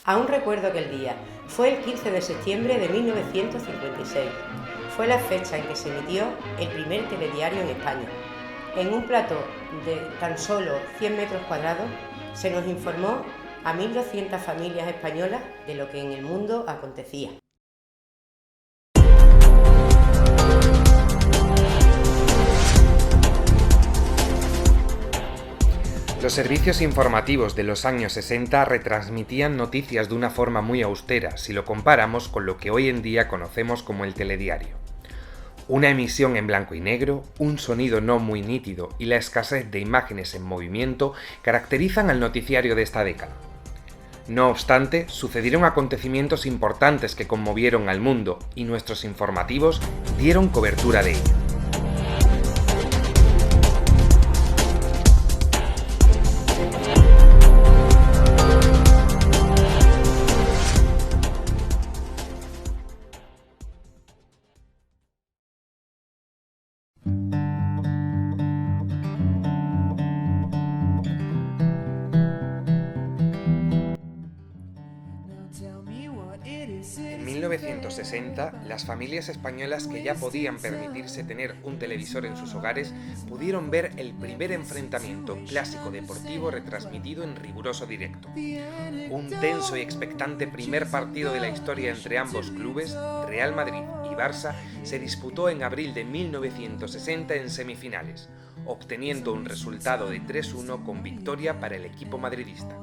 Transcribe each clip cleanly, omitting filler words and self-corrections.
Aún recuerdo aquel día. Fue el 15 de septiembre de 1956. Fue la fecha en que se emitió el primer telediario en España. En un plató de tan solo 100 metros cuadrados se nos informó a 1.200 familias españolas de lo que en el mundo acontecía. Los servicios informativos de los años 60 retransmitían noticias de una forma muy austera si lo comparamos con lo que hoy en día conocemos como el telediario. Una emisión en blanco y negro, un sonido no muy nítido y la escasez de imágenes en movimiento caracterizan al noticiario de esta década. No obstante, sucedieron acontecimientos importantes que conmovieron al mundo y nuestros informativos dieron cobertura de ello. En 1960, las familias españolas que ya podían permitirse tener un televisor en sus hogares pudieron ver el primer enfrentamiento clásico deportivo retransmitido en riguroso directo. Un tenso y expectante primer partido de la historia entre ambos clubes, Real Madrid y Barça, se disputó en abril de 1960 en semifinales, obteniendo un resultado de 3-1 con victoria para el equipo madridista.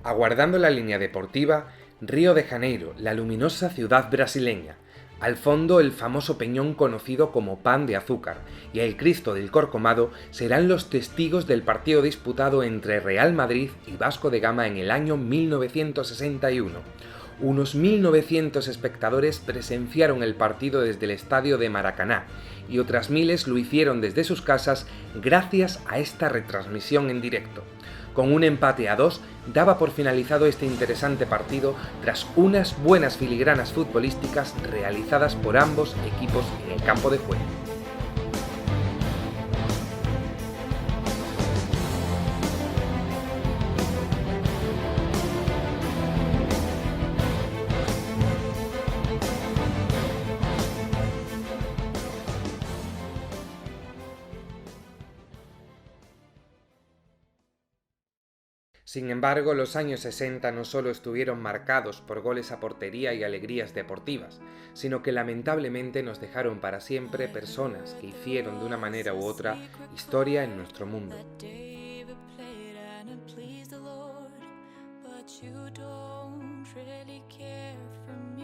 Aguardando la línea deportiva, Río de Janeiro, la luminosa ciudad brasileña. Al fondo, el famoso peñón conocido como Pan de Azúcar y el Cristo del Corcomado serán los testigos del partido disputado entre Real Madrid y Vasco da Gama en el año 1961. Unos 1.900 espectadores presenciaron el partido desde el estadio de Maracaná y otras miles lo hicieron desde sus casas gracias a esta retransmisión en directo. Con un empate a 2, daba por finalizado este interesante partido tras unas buenas filigranas futbolísticas realizadas por ambos equipos en el campo de juego. Sin embargo, los años 60 no solo estuvieron marcados por goles a portería y alegrías deportivas, sino que lamentablemente nos dejaron para siempre personas que hicieron de una manera u otra historia en nuestro mundo.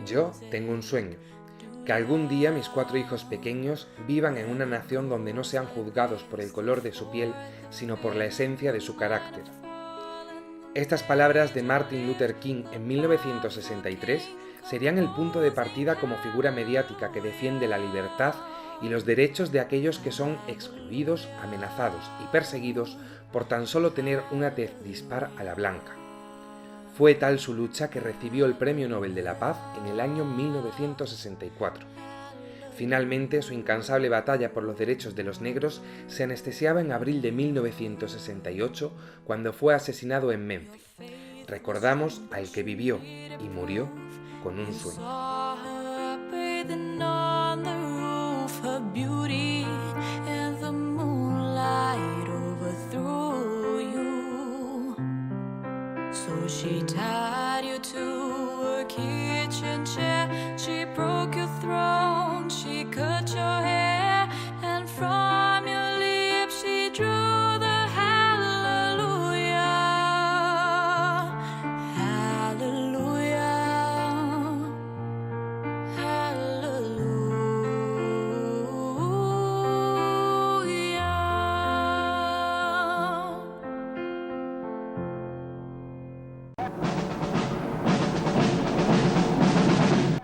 Yo tengo un sueño, que algún día mis 4 hijos pequeños vivan en una nación donde no sean juzgados por el color de su piel, sino por la esencia de su carácter. Estas palabras de Martin Luther King en 1963 serían el punto de partida como figura mediática que defiende la libertad y los derechos de aquellos que son excluidos, amenazados y perseguidos por tan solo tener una tez dispar a la blanca. Fue tal su lucha que recibió el Premio Nobel de la Paz en el año 1964. Finalmente, su incansable batalla por los derechos de los negros se anestesiaba en abril de 1968, cuando fue asesinado en Memphis. Recordamos al que vivió y murió con un sueño. She broke your throne, she cut your hair, and from your lips she drew the hallelujah, hallelujah, hallelujah.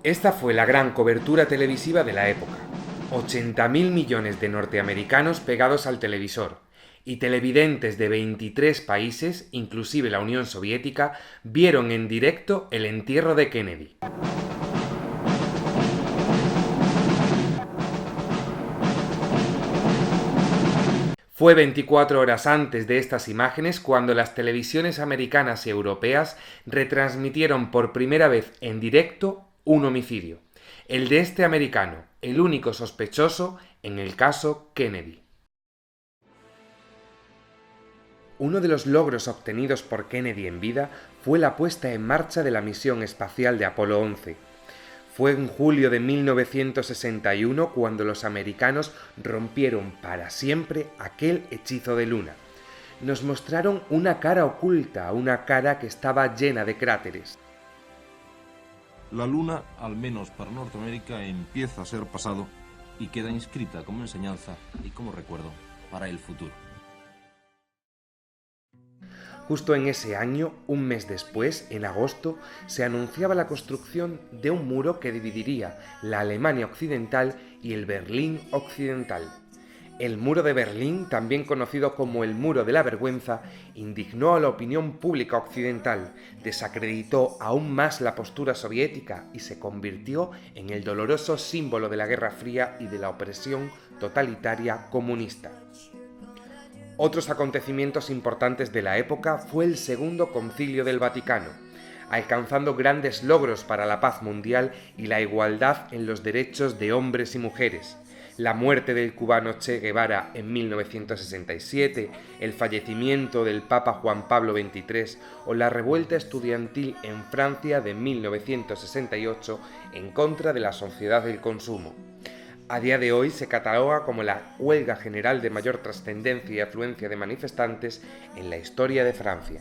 Esta fue la gran cobertura televisiva de la época. 80.000 millones de norteamericanos pegados al televisor y televidentes de 23 países, inclusive la Unión Soviética, vieron en directo el entierro de Kennedy. Fue 24 horas antes de estas imágenes cuando las televisiones americanas y europeas retransmitieron por primera vez en directo un homicidio, el de este americano, el único sospechoso en el caso Kennedy. Uno de los logros obtenidos por Kennedy en vida fue la puesta en marcha de la misión espacial de Apolo 11. Fue en julio de 1961 cuando los americanos rompieron para siempre aquel hechizo de luna. Nos mostraron una cara oculta, una cara que estaba llena de cráteres. La luna, al menos para Norteamérica, empieza a ser pasado y queda inscrita como enseñanza y como recuerdo para el futuro. Justo en ese año, un mes después, en agosto, se anunciaba la construcción de un muro que dividiría la Alemania occidental y el Berlín occidental. El muro de Berlín, también conocido como el Muro de la Vergüenza, indignó a la opinión pública occidental, desacreditó aún más la postura soviética y se convirtió en el doloroso símbolo de la Guerra Fría y de la opresión totalitaria comunista. Otros acontecimientos importantes de la época fue el Segundo Concilio del Vaticano, alcanzando grandes logros para la paz mundial y la igualdad en los derechos de hombres y mujeres. La muerte del cubano Che Guevara en 1967, el fallecimiento del Papa Juan Pablo XXIII o la revuelta estudiantil en Francia de 1968 en contra de la sociedad del consumo. A día de hoy se cataloga como la huelga general de mayor trascendencia y afluencia de manifestantes en la historia de Francia.